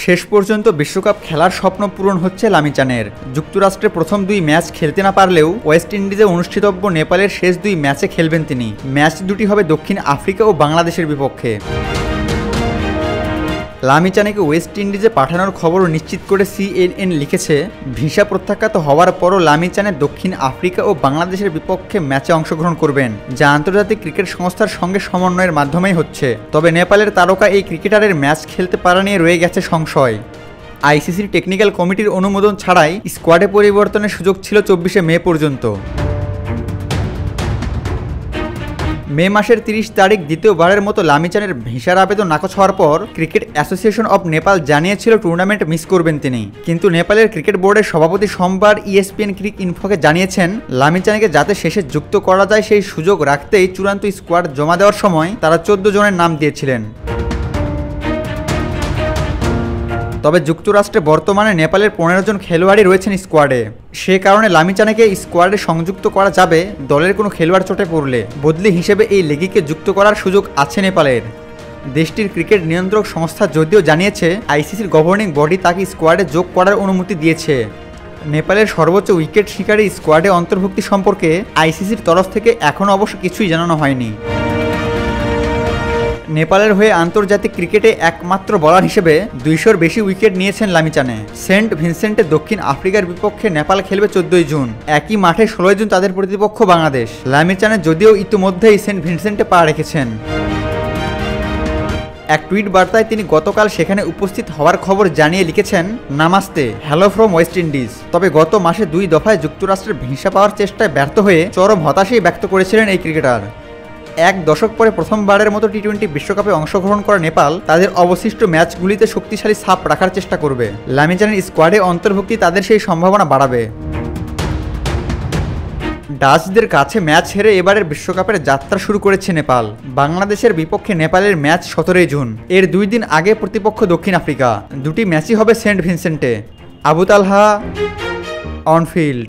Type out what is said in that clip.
শেষ পর্যন্ত বিশ্বকাপ খেলার স্বপ্ন পূরণ হচ্ছে লামিচানের। যুক্তরাষ্ট্রে প্রথম 2 ম্যাচ খেলতে না পারলেও ওয়েস্ট ইন্ডিজে অনুষ্ঠিতব্য নেপালের শেষ 2 ম্যাচে খেলবেন তিনি। ম্যাচ দুটি হবে দক্ষিণ আফ্রিকা ও বাংলাদেশের বিপক্ষে। লামিচানেকে ওয়েস্ট ইন্ডিজে পাঠানোর খবর নিশ্চিত করে CNN লিখেছে, ভিসা প্রত্যাখ্যাত হওয়ার পরও লামিচানে দক্ষিণ আফ্রিকা ও বাংলাদেশের বিপক্ষে ম্যাচে অংশগ্রহণ করবেন, যা আন্তর্জাতিক ক্রিকেট সংস্থার সঙ্গে সমন্বয়ের মাধ্যমেই হচ্ছে। তবে নেপালের তারকা এই ক্রিকেটারের ম্যাচ খেলতে পারা নিয়ে রয়ে গেছে সংশয়। আইসিসির টেকনিক্যাল কমিটির অনুমোদন ছাড়াই স্কোয়াডে পরিবর্তনের সুযোগ ছিল 24শে মে পর্যন্ত। মে মাসের 30 তারিখ দ্বিতীয়বারের মতো লামিচানের ভিসার আবেদন নাকচ হওয়ার পর ক্রিকেট অ্যাসোসিয়েশন অব নেপাল জানিয়েছিল টুর্নামেন্ট মিস করবেন তিনি। কিন্তু নেপালের ক্রিকেট বোর্ডের সভাপতি সোমবার ESPN ক্রিক ইনফোকে জানিয়েছেন, লামিচানকে যাতে শেষে যুক্ত করা যায় সেই সুযোগ রাখতেই চূড়ান্ত স্কোয়াড জমা দেওয়ার সময় তারা 14 জনের নাম দিয়েছিলেন। তবে যুক্তরাষ্ট্রে বর্তমানে নেপালের 15 জন খেলোয়াড়ই রয়েছেন স্কোয়াডে। সে কারণে লামিচানেকে স্কোয়াডে সংযুক্ত করা যাবে দলের কোনো খেলোয়াড় চোটে পড়লে। বদলি হিসেবে এই লেগিকে যুক্ত করার সুযোগ আছে নেপালের। দেশটির ক্রিকেট নিয়ন্ত্রক সংস্থা যদিও জানিয়েছে আইসিসির গভর্নিং বডি তাকে স্কোয়াডে যোগ করার অনুমতি দিয়েছে। নেপালের সর্বোচ্চ উইকেট শিকারী স্কোয়াডে অন্তর্ভুক্তি সম্পর্কে আইসিসির তরফ থেকে এখনও অবশ্য কিছুই জানানো হয়নি। নেপালের হয়ে আন্তর্জাতিক ক্রিকেটে একমাত্র বোলার হিসেবে 200-র বেশি উইকেট নিয়েছেন লামিচানে। সেন্ট ভিনসেন্টে দক্ষিণ আফ্রিকার বিপক্ষে নেপাল খেলবে 14 জুন। একই মাঠে 16 জুন তাদের প্রতিপক্ষ বাংলাদেশ। লামিচানে যদিও ইতিমধ্যেই সেন্ট ভিনসেন্টে পা রেখেছেন। এক টুইট বার্তায় তিনি গতকাল সেখানে উপস্থিত হওয়ার খবর জানিয়ে লিখেছেন, namaste, hello from West Indies. তবে গত মাসে 2 দফায় যুক্তরাষ্ট্রের ভিসা পাওয়ার চেষ্টায় ব্যর্থ হয়ে চরম হতাশাই ব্যক্ত করেছিলেন এই ক্রিকেটার। 1 দশক পরে প্রথমবারের মতো টি-20 বিশ্বকাপে অংশগ্রহণ করা নেপাল তাদের অবশিষ্ট ম্যাচগুলিতে শক্তিশালী ছাপ রাখার চেষ্টা করবে। লামিচানের স্কোয়াডে অন্তর্ভুক্তি তাদের সেই সম্ভাবনা বাড়াবে। ডাচদের কাছে ম্যাচ হেরে এবারের বিশ্বকাপের যাত্রা শুরু করেছে নেপাল। বাংলাদেশের বিপক্ষে নেপালের ম্যাচ 17 জুন। এর 2 দিন আগে প্রতিপক্ষ দক্ষিণ আফ্রিকা। দুটি ম্যাচই হবে সেন্ট ভিনসেন্টে। Abu Talha, on field.